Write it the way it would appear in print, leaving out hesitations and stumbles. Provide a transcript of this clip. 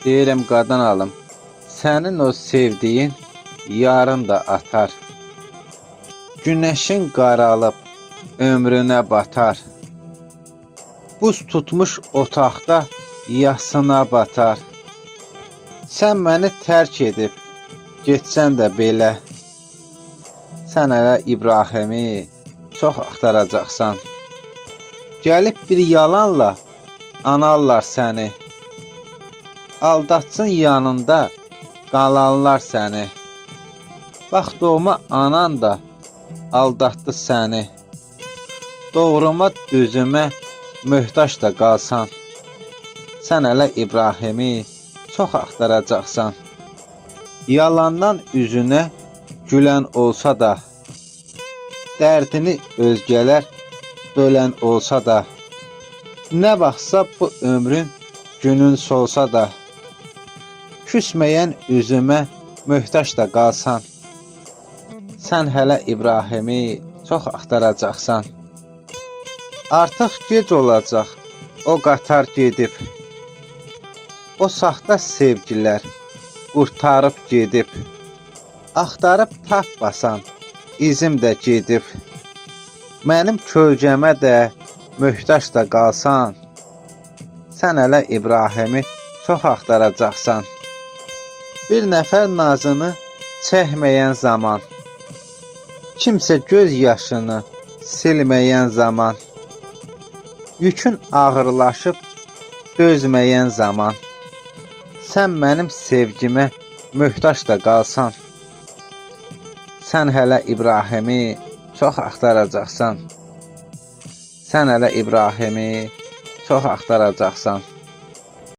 Deyirəm qadan alım, sənin o sevdiyin yarın da atar. Günəşin qaralıb ömrünə batar. Buz tutmuş otaqda yasına batar. Sən məni tərk edib getsən də belə, sən hələ İbrahimi çox axtaracaqsan. Gəlib bir yalanla analar səni, aldatsın yanında qalanlar səni. Bax doğma anan da aldatdı səni, doğruma düzümə möhtaç da qalsan, sən hələ İbrahimi çox axtaracaqsan. Yalandan üzünə gülən olsa da, dərdini özgələr bölən olsa da, nə vaxtsa bu ömrün günün solsa da, küsməyən üzümə möhtaç da qalsan, sən hələ İbrahimi çox axtaracaqsan. Artıq gec olacaq, o qatar gedib, o saxta sevgilər qurtarıb gedib, axtarıb tapmasan izim də gedib, mənim kölgəmə də möhtaç da qalsan, sən hələ İbrahimi çox axtaracaqsan. Bir nəfər nazını çəkməyən zaman, kimsə göz yaşını silməyən zaman, yükün ağırlaşıb dözməyən zaman, sən mənim sevgimə möhtaç da qalsan, sən hələ İbrahimi çox axtaracaqsan. Sən hələ İbrahimi çox axtaracaqsan.